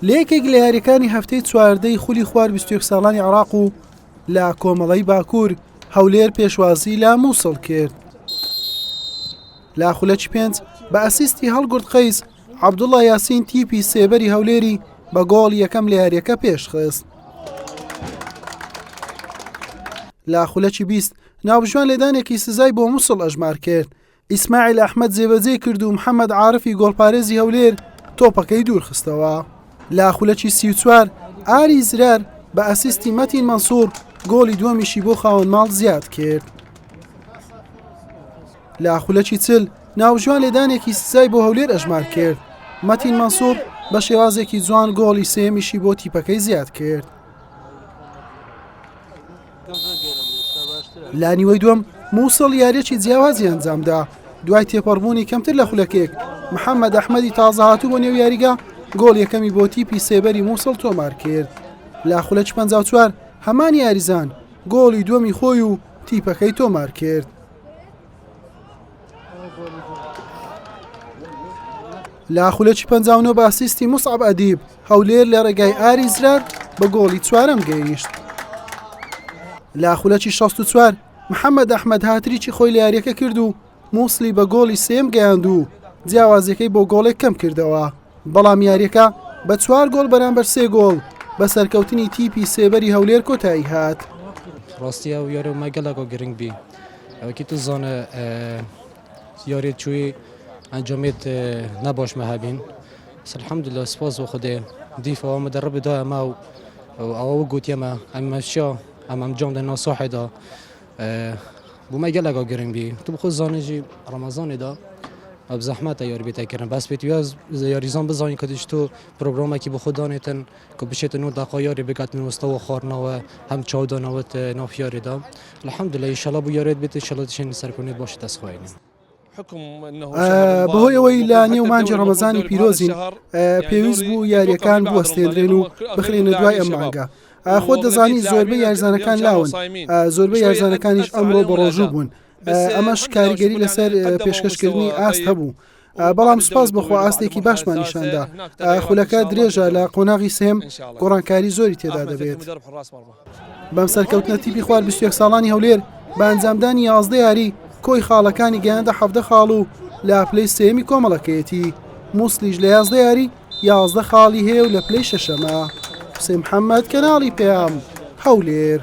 لە یەکێک لە یاریەکانی هەفتەی چواردەی خولی خوار 21 ساڵانی عێراق و لە کۆمەڵەی باکوور هەولێر پێشوازی لە مووسڵ کرد. لە خولەکی پێنج بە ئەسیستی هەڵگورد قەیس عەبدوڵڵا یاسین تیپی سێبەری هەولێری بە گۆڵ یەکەم لە یاریەکە پێشخست. لە خولەکی 20 ناوبژوان لێدانێکی سزای بۆ مووسڵ ئەژمار کرد. ئیسماعیل ئەحمەد جێبەجێ کرد و محەممەد عارفی گۆڵپارێزی هەولێر تۆپەکەی دوور خستەوە. لە خولەکی 34 ئاری زرار بە ئەسیستی مەتین مەنسوور گۆڵی دووەمیشی بۆ خاوەن ماڵ زیاد کرد. لە خولەکی 40 ناوژوان لێدانێکی سزای بۆ هەولێر ئەژمار کرد. مەتین مەنسوور بە شێوازێکی جوان گۆڵی سێمیشی بۆ تیپەکەی زیاد کرد. لا نیوەی دووەم مووسڵ یاریەکی جیاوازی ئەنجامدا. دوای تێپەڕبوونی کەمتر لە خولەکێک محەممەد ئەحمەدی تازە هاتوو بۆ نێو یاریگا گۆڵ یەکەمی بۆ تیپی سێبەری مووسڵ تۆمار کرد. لە خولەکی 54 هەمان یاریزان گۆڵی دووەمی خۆی و تیپەکەی تۆمار کرد. لە خولەکی 59 بە ئەسیستی موسعب ئەدیب هەولێر لە ڕێگای ئاری زرار بە گۆڵی چوارەم گەیشت. لە خولەکی 64 محەممەد ئەحمەد هاتریکی خۆی لە یاریەکە کرد و مووسڵی بە گۆڵی سێم گەیاند و جیاوازەکەی بۆ گۆڵێک کەم کردەوە. بەڵام یاریەکە بە 4 گۆڵ بەرامبەر 3 گۆڵ بە سەرکەوتنی تیپی سێبەری هەولێر کۆتایی هات. ڕاستیە و یارە مەگەڵێکۆ گرنگ بی ئەوەکی تو زانە یاریت چوی ئەنجامێت نەباشمە هەبین. الحەمدولله سپاس بۆ خودێ دیفەوە مدرب دا ئەمە و ئەوە گوتیەمە ئەمەشیا ئەم ئەمجام لە ناساحێدا بۆ مەگەڵێکۆ گرنگ بی تو بخۆ زانێژی ڕەمەزانێدا ئەب زەحمەتە یاری بێتەکردن بەس پێت یاریزان بزانین کە تو پرۆگرامێکی بۆ خۆدانێتن کە بچێتە نۆ داقا یاری بگاتن وەستەوە خواردنەوە هەم چاودانەوەت ناف یاریدا الحەمدولله ئینشەڵا بۆ یاریت بێت ئینشەڵا تشێنی سەرکردنی باشی دەستخوێنین. بەهۆی ئەوەی لە نێو مانجی ڕەمەزانی پیرۆزین پێویست بوو یاریەکان بوەستێنرێن و بخرێنە دوای ئەم مانگە. خۆت دەزانی زۆربەی یاریزانەکان لاون زۆربەی یاریزانەکانیش ئەمڕۆ بە ڕۆژوو بوون. ئەمەش کاریگەری لەسەر پێشکەشکردنی ئاست هەبوو. بەڵام سوپاس بەخوا ئاستێکی باشمان نیشاندا. خولەکە درێژە لە قۆناغی سێم گۆڕانکاری زۆری تێدا دەبێت. بەم سەرکەوتنە تیپی خوار 21 ساڵانی هەولێر بە ئەنجامدانی 11 یاری کۆی خاڵەکانی گەیاندە 17 خاڵ و لە پلەی سێمی کۆمەڵەکەیەتی. مووسڵیش لە 11 یاری 11 خاڵی هەیە و لە پلەی شەشەمە. حوسێن محەممەد کەناڵی پێام هەولێر.